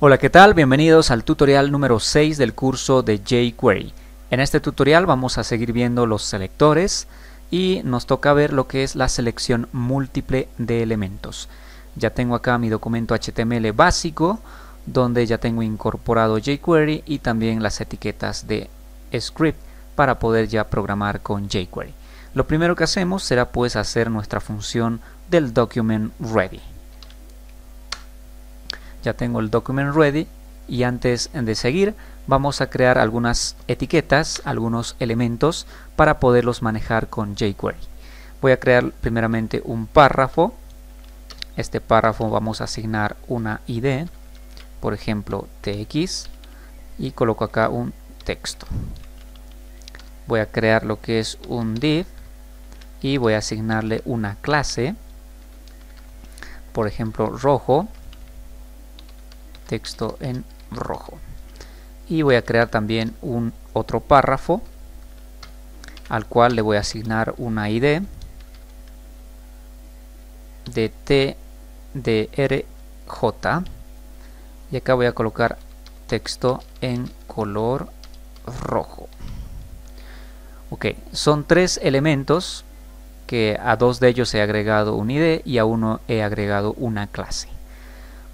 Hola, ¿qué tal? Bienvenidos al tutorial número 6 del curso de jQuery. En este tutorial vamos a seguir viendo los selectores y nos toca ver lo que es la selección múltiple de elementos. Ya tengo acá mi documento HTML básico, donde ya tengo incorporado jQuery y también las etiquetas de script para poder ya programar con jQuery. Lo primero que hacemos será pues hacer nuestra función del document ready. Ya tengo el document ready y antes de seguir vamos a crear algunas etiquetas, algunos elementos para poderlos manejar con jQuery. Voy a crear primeramente un párrafo. Este párrafo vamos a asignar una ID, por ejemplo tx, y coloco acá un texto. Voy a crear lo que es un div y voy a asignarle una clase, por ejemplo rojo, texto en rojo, y voy a crear también un otro párrafo al cual le voy a asignar una ID de tdrj y acá voy a colocar texto en color rojo. Ok, son tres elementos que a dos de ellos he agregado un ID y a uno he agregado una clase.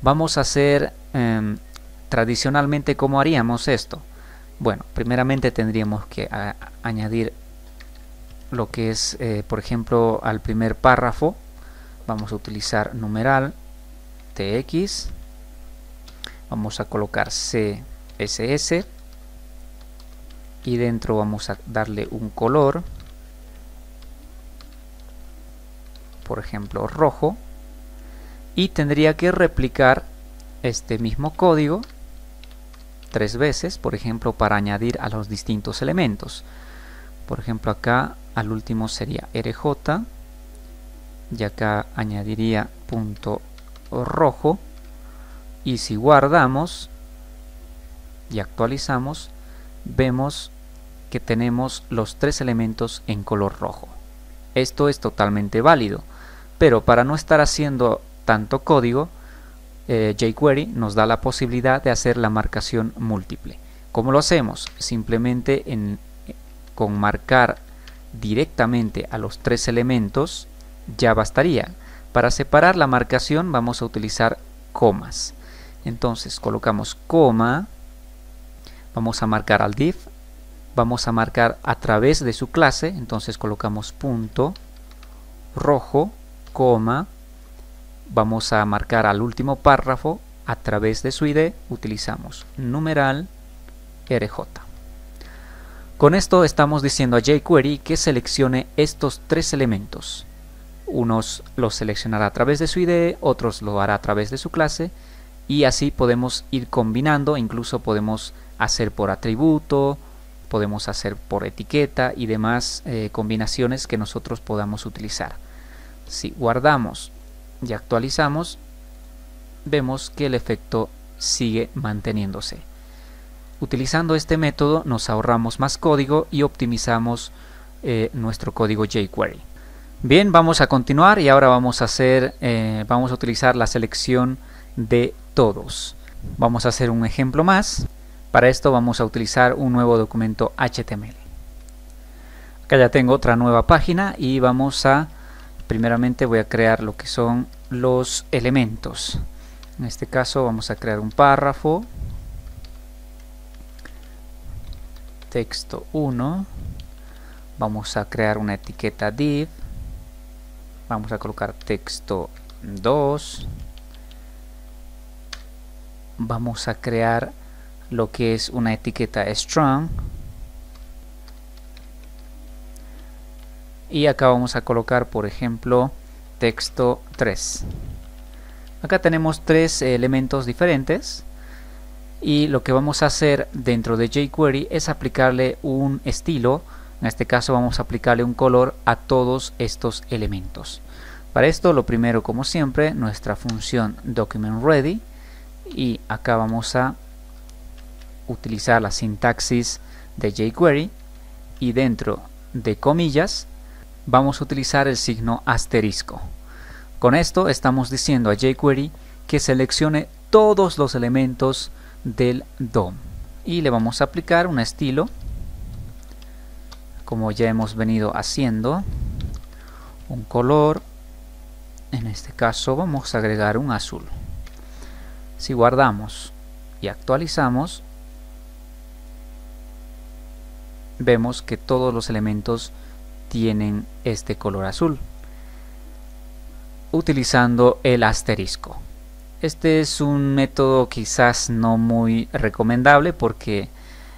Vamos a hacer tradicionalmente cómo haríamos esto. Bueno, primeramente tendríamos que añadir lo que es, por ejemplo, al primer párrafo vamos a utilizar numeral tx, vamos a colocar css y dentro vamos a darle un color, por ejemplo rojo, y tendría que replicar este mismo código 3 veces, por ejemplo, para añadir a los distintos elementos. Por ejemplo, acá al último sería rj y acá añadiría punto rojo, y si guardamos y actualizamos vemos que tenemos los tres elementos en color rojo. Esto es totalmente válido, pero para no estar haciendo tanto código, jQuery nos da la posibilidad de hacer la marcación múltiple. ¿Cómo lo hacemos? Simplemente con marcar directamente a los tres elementos ya bastaría. Para separar la marcación vamos a utilizar comas. Entonces colocamos coma, vamos a marcar al div, vamos a marcar a través de su clase, entonces colocamos punto rojo, coma, vamos a marcar al último párrafo a través de su ID, utilizamos numeral rj. Con esto estamos diciendo a jQuery que seleccione estos tres elementos. Unos los seleccionará a través de su ID, otros lo hará a través de su clase, y así podemos ir combinando. Incluso podemos hacer por atributo, podemos hacer por etiqueta y demás combinaciones que nosotros podamos utilizar. Si guardamos y actualizamos, vemos que el efecto sigue manteniéndose. Utilizando este método nos ahorramos más código y optimizamos nuestro código jQuery. Bien, vamos a continuar y ahora vamos a utilizar la selección de todos. Vamos a hacer un ejemplo más. Para esto vamos a utilizar un nuevo documento HTML. Acá ya tengo otra nueva página y primeramente voy a crear lo que son los elementos. En este caso vamos a crear un párrafo, texto 1, vamos a crear una etiqueta div, vamos a colocar texto 2, vamos a crear lo que es una etiqueta strong, y acá vamos a colocar, por ejemplo, texto 3. Acá tenemos tres elementos diferentes y lo que vamos a hacer dentro de jQuery es aplicarle un estilo. En este caso vamos a aplicarle un color a todos estos elementos. Para esto, lo primero, como siempre, nuestra función documentReady, y acá vamos a utilizar la sintaxis de jQuery y dentro de comillas vamos a utilizar el signo asterisco. Con esto estamos diciendo a jQuery que seleccione todos los elementos del DOM. Y le vamos a aplicar un estilo, como ya hemos venido haciendo, un color. En este caso vamos a agregar un azul. Si guardamos y actualizamos, vemos que todos los elementos tienen este color azul, utilizando el asterisco. Este es un método quizás no muy recomendable porque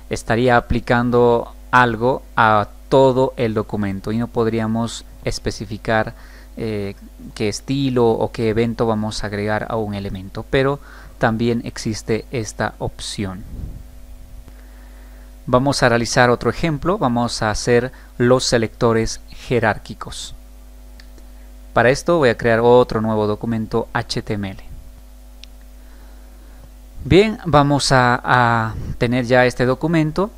estaría aplicando algo a todo el documento y no podríamos especificar qué estilo o qué evento vamos a agregar a un elemento, pero también existe esta opción. Vamos a realizar otro ejemplo. Vamos a hacer los selectores jerárquicos. Para esto voy a crear otro nuevo documento HTML. Bien, vamos a tener ya este documento,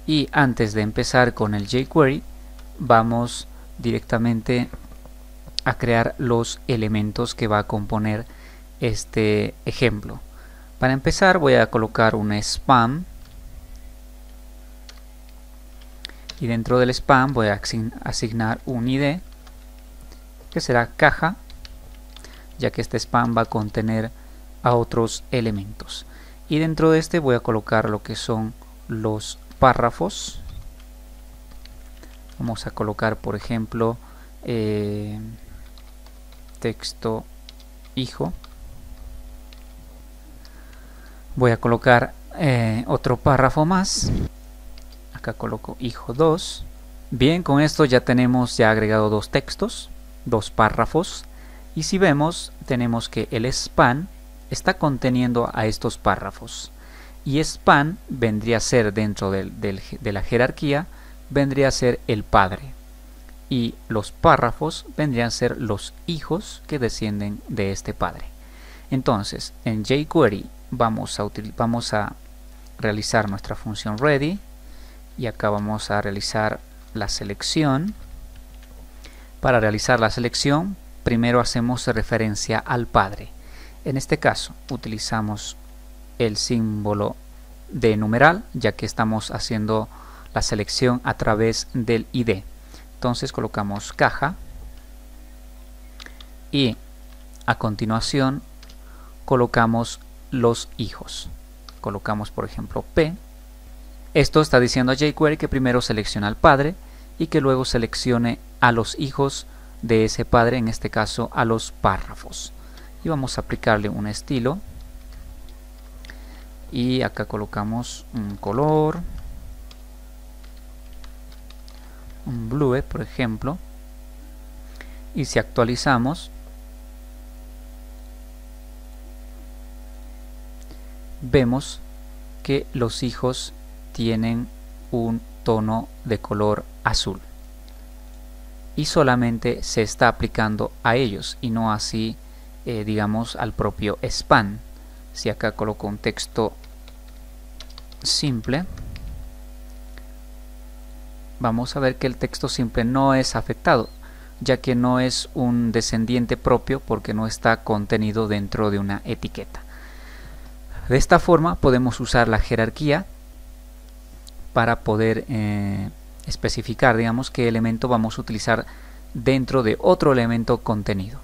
y antes de empezar con el jQuery vamos directamente a crear los elementos que va a componer este ejemplo. Para empezar voy a colocar un spam, y dentro del spam voy a asignar un ID que será caja, ya que este spam va a contener a otros elementos, y dentro de este voy a colocar lo que son los párrafos. Vamos a colocar, por ejemplo, texto hijo. Voy a colocar otro párrafo más. Acá coloco hijo 2. Bien, con esto ya tenemos agregado dos textos, dos párrafos, y si vemos tenemos que el span está conteniendo a estos párrafos, y span vendría a ser, dentro de la jerarquía, vendría a ser el padre, y los párrafos vendrían a ser los hijos que descienden de este padre. Entonces en jQuery vamos a realizar nuestra función ready, y acá vamos a realizar la selección. Para realizar la selección primero hacemos referencia al padre. En este caso utilizamos el símbolo de numeral, ya que estamos haciendo la selección a través del ID. Entonces colocamos caja, y a continuación colocamos los hijos. Colocamos, por ejemplo, P. Esto está diciendo a jQuery que primero selecciona al padre y que luego seleccione a los hijos de ese padre, en este caso a los párrafos. Y vamos a aplicarle un estilo, y acá colocamos un color, un blue, por ejemplo, y si actualizamos vemos que los hijos tienen un tono de color azul, y solamente se está aplicando a ellos y no así digamos al propio span. Si acá coloco un texto simple, vamos a ver que el texto simple no es afectado, ya que no es un descendiente propio porque no está contenido dentro de una etiqueta. De esta forma podemos usar la jerarquía para poder especificar, digamos, qué elemento vamos a utilizar dentro de otro elemento contenido.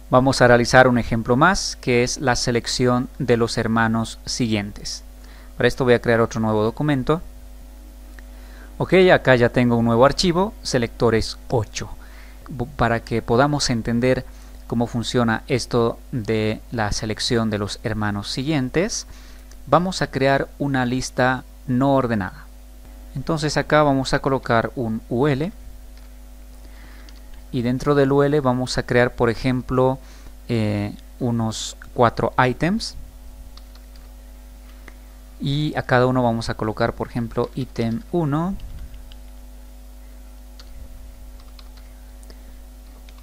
Vamos a realizar un ejemplo más, que es la selección de los hermanos siguientes. Para esto voy a crear otro nuevo documento. Ok, acá ya tengo un nuevo archivo, selectores 8. Para que podamos entender cómo funciona esto de la selección de los hermanos siguientes, vamos a crear una lista no ordenada. Entonces acá vamos a colocar un UL, y dentro del UL vamos a crear, por ejemplo, unos 4 ítems, y a cada uno vamos a colocar, por ejemplo, ítem 1,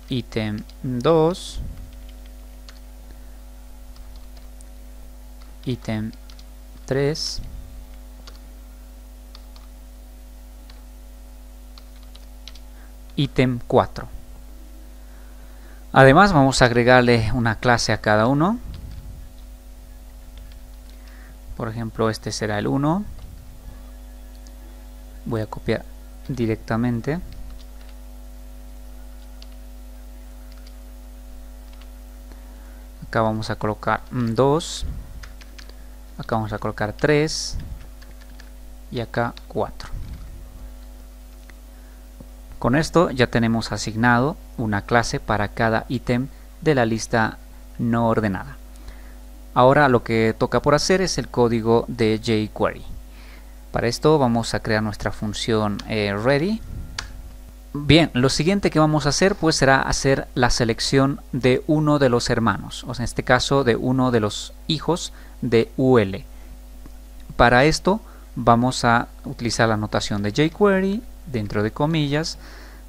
ítem 2, ítem 3, ítem 4. Además vamos a agregarle una clase a cada uno. Por ejemplo, este será el 1. Voy a copiar directamente. Acá vamos a colocar 2. Acá vamos a colocar 3. Y acá 4. Con esto ya tenemos asignado una clase para cada ítem de la lista no ordenada. Ahora lo que toca por hacer es el código de jQuery. Para esto vamos a crear nuestra función ready. Bien, lo siguiente que vamos a hacer pues será hacer la selección de uno de los hermanos, o sea, en este caso de uno de los hijos de UL. Para esto vamos a utilizar la notación de jQuery, dentro de comillas,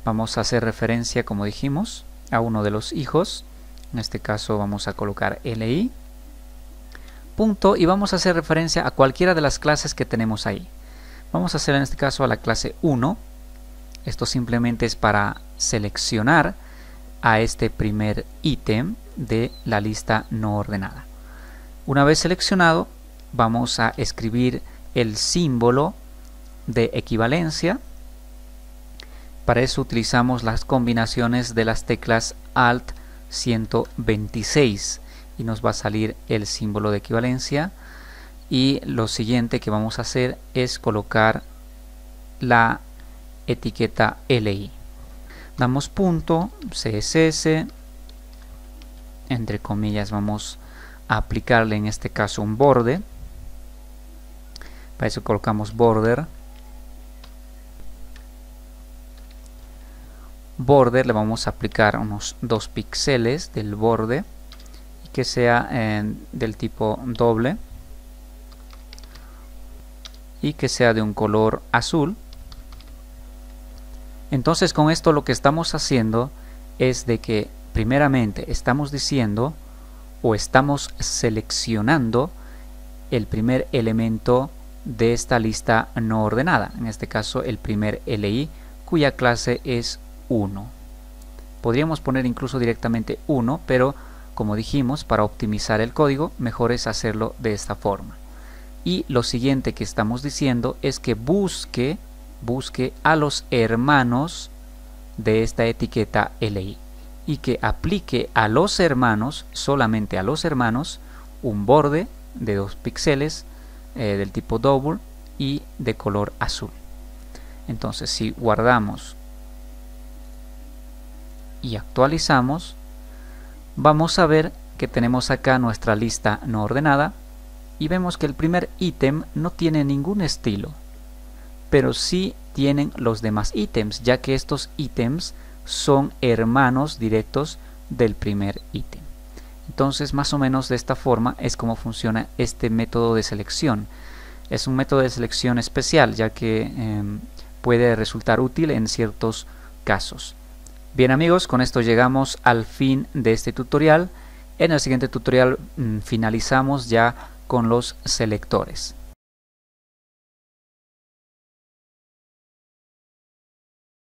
vamos a hacer referencia, como dijimos, a uno de los hijos. En este caso vamos a colocar li, punto, y vamos a hacer referencia a cualquiera de las clases que tenemos ahí. Vamos a hacer en este caso a la clase 1. Esto simplemente es para seleccionar a este primer ítem de la lista no ordenada. Una vez seleccionado, vamos a escribir el símbolo de equivalencia. Para eso utilizamos las combinaciones de las teclas Alt 126 y nos va a salir el símbolo de equivalencia. Y lo siguiente que vamos a hacer es colocar la etiqueta li. Damos punto CSS, entre comillas vamos a aplicarle en este caso un borde. Para eso colocamos border. Border le vamos a aplicar unos 2 píxeles del borde y que sea del tipo doble y que sea de un color azul. Entonces con esto lo que estamos haciendo es de que primeramente estamos diciendo o estamos seleccionando el primer elemento de esta lista no ordenada, en este caso el primer li, cuya clase es 1. Podríamos poner incluso directamente 1, pero como dijimos, para optimizar el código mejor es hacerlo de esta forma. Y lo siguiente que estamos diciendo es que busque a los hermanos de esta etiqueta li y que aplique a los hermanos, solamente a los hermanos, un borde de 2 píxeles del tipo double y de color azul. Entonces si guardamos y actualizamos, vamos a ver que tenemos acá nuestra lista no ordenada y vemos que el primer ítem no tiene ningún estilo, pero sí tienen los demás ítems, ya que estos ítems son hermanos directos del primer ítem. Entonces más o menos de esta forma es como funciona este método de selección. Es un método de selección especial, ya que puede resultar útil en ciertos casos. Bien amigos, con esto llegamos al fin de este tutorial. En el siguiente tutorial finalizamos ya con los selectores.